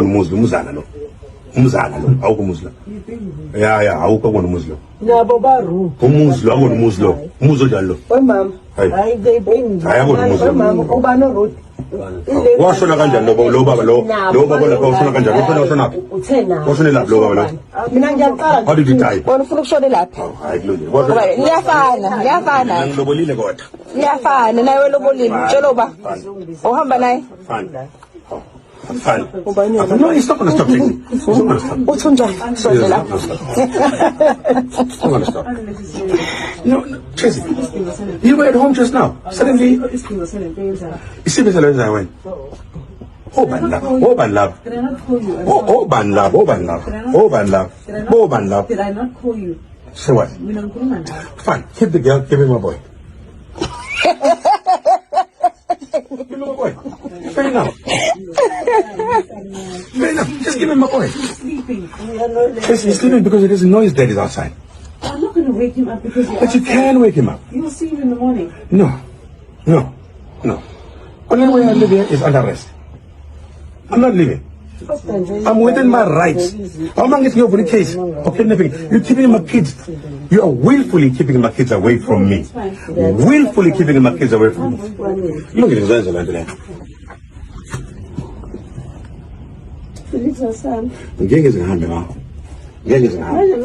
Muslim umzana lo awukho Muslim ya awukho kona Muslim nabo baru umuzlo akona Muslim umuzlo njalo mama hayi ngeyibeni hayi akona Muslim mama ubani road washona kanjani lo baba lo baba lapha washona kanjani washona uthena washona lapha lo baba lo mina ngiyaqala how did you die wena ufuna ukushona lapha hayi kulungile liyafana ngilobolile kodwa liyafana nawe lobolile utshela uba uhamba naye fine no he's not going to stop taking he's not going to stop uthi unjani sonke lapha he's not going to stop no Tracy you were at home just now suddenly isibisa lo wenza wena Oban love. Did I not call you? So what? Fine, keep the girl, give me my boy. Give me my boy. Fair enough. Just give me my boy. He's sleeping. He's sleeping because it is noise that is outside. I'm not going to wake him up because But you can wake him up. You'll see him in the morning. No. Only way I live here is under arrest. I'm not leaving. I'm within my rights. How long is your case of kidnapping? You're keeping my kids. You are willfully keeping my kids away from me. Willfully keeping my kids away from me. Look at this. Ngeke zihambe ma. Ngeke zihambe.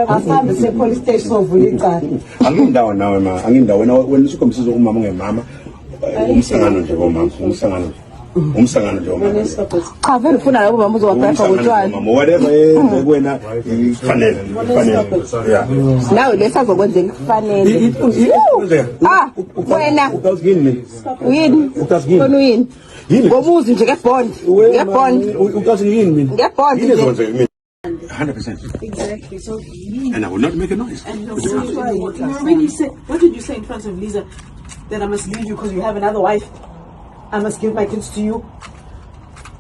Asambe se police station ovula icala. Angindawo nawe ma. Angindawo wena usukomsiza umama ngemama. Umsangano nje bomama. Umsangano nje bomama. cha vele ufuna labo mama uzowaphatha ngotshwala Whatever wena ifanele. Yeah. nawe lesazokwenzeka kufanele wena uyini khona uyini ngomuzi nje ngebond 100%. Exactly. So And I will not make a noise. you already said. What did you say in front of Lisa? That I must leave you because you have another wife. I must give my kids to you.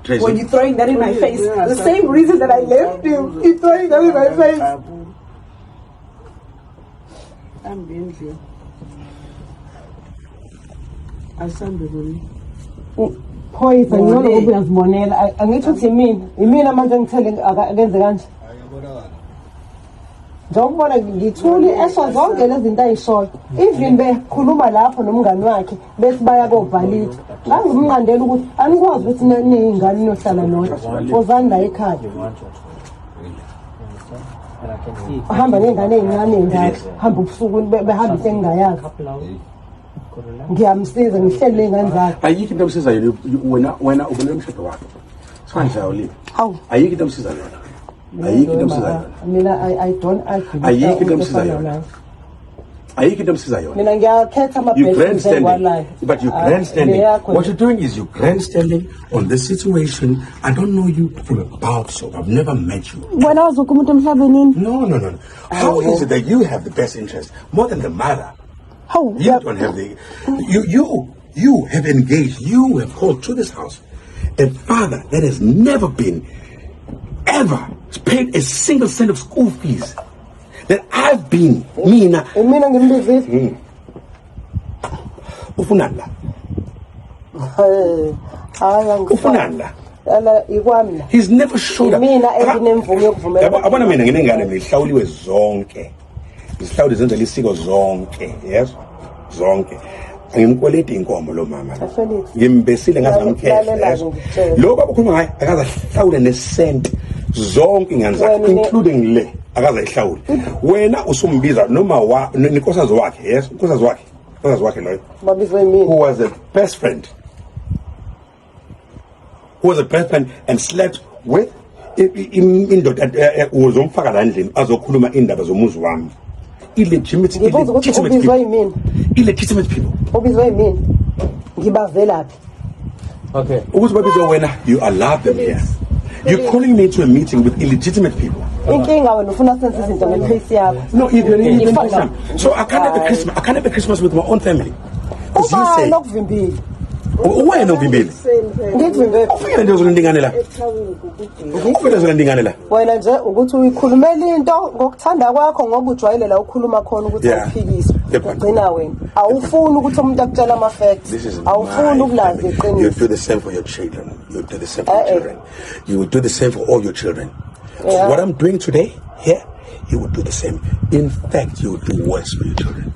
Tracy. When you're throwing that in my face, the same reason that I left you, you're throwing that in my face. I'm being you. Poison ngcono kube uyazibonela angithi uthi imina manje ngithele akenze kanje Njengoba ngithuli esho zonke lezi zinto ayishoyo even bekhuluma lapho nomngani wakhe bese baya kovalida ngangimnqandela ukuthi anikwazi ukuthi ningane nohlala nodwa ozani la ekhaya hamba nengane ezincane ngakho hamba ubusuku behamba sengingayazi ngiyamsiza ngihlele lengane zakhe Ayikho into emsizayo wena ubona umshado wakhe. Sanje awuli. hawu Ayikho into emsizayo yona. Ayikho into emsizayo yona. mina I don't agree Ayikho into emsizayo yona. Ayikho into emsizayo yona. mina ngiyakhetha You amabhesi grandstanding, but you grandstanding. What you're doing is you grandstanding on this situation. I don't know you from about so. I've never met you. wena wazuka umuntu emhlabeni No. How is it that you have the best interest more than the mother? hawu You don't have the. You have engaged. You have called to this house a father that has never been ever paid a single cent of school fees. That I've been mina. mina ngimbizile Ufunanda. hayi Ufunanda. ala ikwami la He's never showed up. mina enginemvume yokuvumela Yabona mina nginengane ngihlawuliwe zonke. Izihlawuli zenza lisiko zonke. Yes. Zonke. Angimkweleti inkomo lo mama. Ngimbesile ngaze ngamkhetha. Lokho abakhuluma ngaye akaza hlawule nesent zonke ingane zakhe including le akaza ihlawule. Wena usumbiza noma ninkosazi wakhe. Yes, unkosazi wakhe loyo. babizwe mina Who was a best friend. And slept with indoda uzomfaka la endlini azokhuluma indaba zomuzi wami. Illegitimate people. ubizwe yimina ngibavelaphi Okay. Ukuthi babizwe wena, you allow them here. You're calling me to a meeting with illegitimate people. inkinga wena ufuna senze izinto ngephase yakho No, so I can't have a Christmas with my own family. Because you uba say nokuvimbile Wena uvimbile. Ngikuvimbele. Ufike nje uzolindingane la. Ufike uzolindingane la. Wena nje ukuthi uyikhulumela into ngokuthanda kwakho ngoba ujwayele la ukhuluma khona ukuthi awuphikise. Ugcina wena. Awufuni ukuthi umuntu akutshela ama facts. Awufuni ukulazi iqiniso. You do the same for your children. You do the same for your children. You will do the same for all your children. What I'm doing today here, you will do the same. In fact, you will do worse for your children.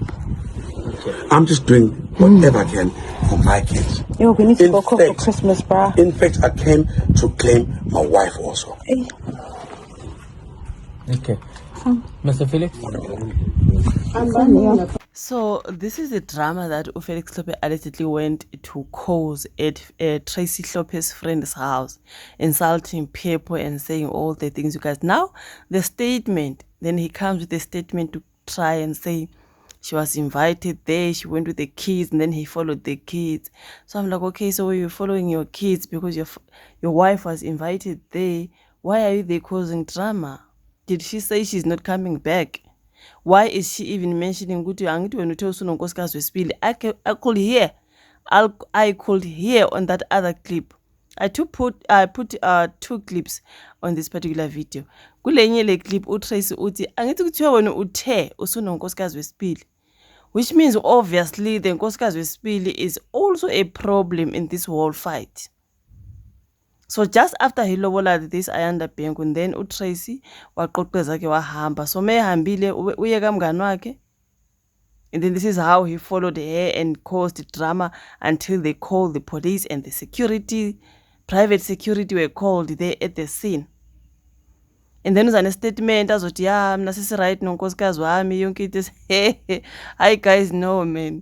I'm just doing whatever I can for my kids. Yo, we need to go cook for Christmas, bruh. In fact, I came to claim my wife also. Okay. Mr. Felix? So this is the drama that Felix Hlophe allegedly went to cause at Tracy Hlophe's friend's house, insulting people and saying all the things you guys. Now the statement, then he comes with a statement to try and say she was invited there, she went with the kids, and then he followed the kids. So I'm like, okay, so you're following your kids because your wife was invited there. Why are you there causing drama? Did she say she's not coming back? Why is she even mentioning ukuthi angithi wena uthe usunonkosikazi wesibili? I could hear on that other clip. I put 2 clips on this particular video. Kulenye le clip uTracy uthi angithi kuthiwa wena uthe usunonkosikazi wesibili, which means obviously the nkosikazi wesibili is also a problem in this whole fight. So just after he lobola this Ayanda Bhengu, and then uTracy waqoqeza ke wahamba. So mehambile uye kamngani wakhe, and then this is how he followed her and caused drama until they called the police and the security, private security were called there at the scene. And then uzane statement azothi mina sisi right nonkosikazi wami yonke into. Hi guys, no man.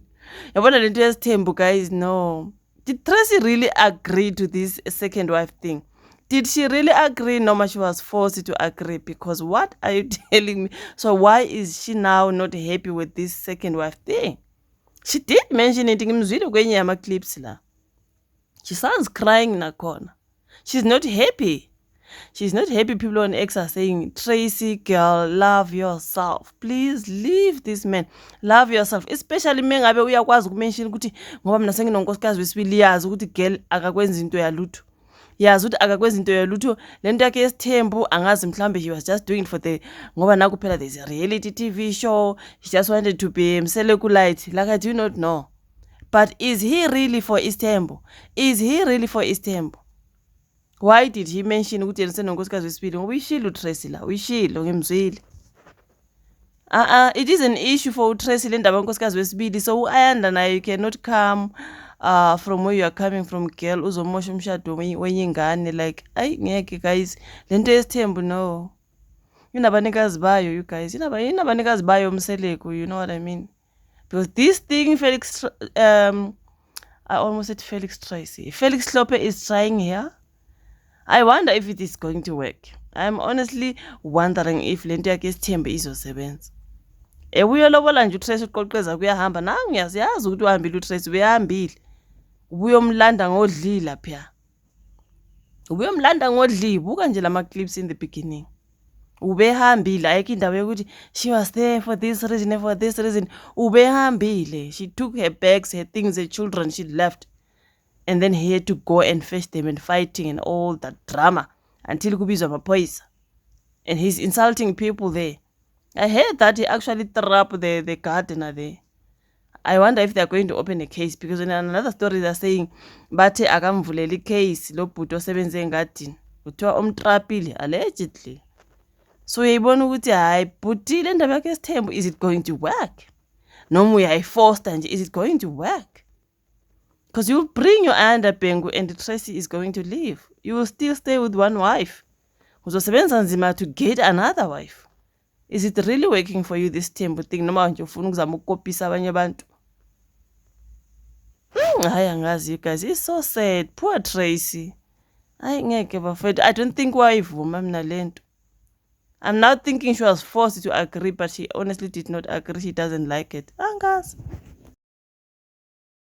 Yabona lento yesithembu guys, no. Did Tracy really agree to this second wife thing? Did she really agree? No, she was forced to agree. Because what are you telling me? So why is she now not happy with this second wife thing? She did mention it in the clips la. She sounds crying nakhona. She's not happy. She's not happy. People on X are saying, Tracy, girl, love yourself. Please leave this man. Love yourself. Especially mengabe uyakwazi ukumention ukuthi ngoba mina senginonkosikazi wesibili yazi ukuthi girl akakwenza into yalutho. Yazi ukuthi akakwenza into yalutho. Lento yakhe yesithembu angazi mhlambe he was just doing it for the ngoba naku phela there's a reality TV show. He just wanted to be mselekulite. Like I do not know. But is he really for Isthembu? Is he really for Isthembu? Why did he mention ukuthi yena senonkosikazi wesibili? Ngoba uyishilo uTracy la, uyishilo ngimzwile. It is an issue for uTracy le ndaba yonkosikazi wesibili. So uAyanda naye you cannot come from where you are coming from, girl, uzomosha umshado wenyingane. Like ayi ngeke guys, lento yesithembu no. Inabanikazi bayo you guys. Inabanikazi bayo umseleko, you know what I mean? Because this thing Felix I almost said Felix Tracy. Felix Hlophe is trying here. I wonder if it is going to work. I'm honestly wondering if lento yakhe isithembu izosebenza. Uyolobola nje uTracy uqoqeza kuyahamba. Nangu ngiyazi ukuthi uhambile uTracy, uyahambile. Ubuyomlanda ngodlila phya. Ubuyomlanda ngodli. Buka nje lama clips in the beginning. Ubehambile ayikho indawo yokuthi she was there for this reason and for this reason. Ubehambile. She took her bags, her things, her children, she left. And then he had to go and fetch them and fighting and all that drama until kubizwa amaphoyisa. And he's insulting people there. I heard that he actually threw up the gardener there. I wonder if they're going to open a case, because in another story they're saying bathe akamvulela case lo bhuti osebenze engadini. Kuthiwa umtrapile allegedly. So uyayibona ukuthi hayi bhuti le ndaba yakhe yesithembu, is it going to work? Noma uyayiforce nje, is it going to work? Because you will bring your Ayanda Bhengu and Tracy is going to leave. You will still stay with one wife. Uzosebenza nzima to get another wife. Is it really working for you, this Thembu thing? Noma nje ufuna ukuzama ukukopisa abanye abantu. Hayi angazi you guys. It's so sad. Poor Tracy. Hayi ngeke bafethu. I don't think wayivuma mina lento. I'm now thinking she was forced to agree, but she honestly did not agree. She doesn't like it. Angazi.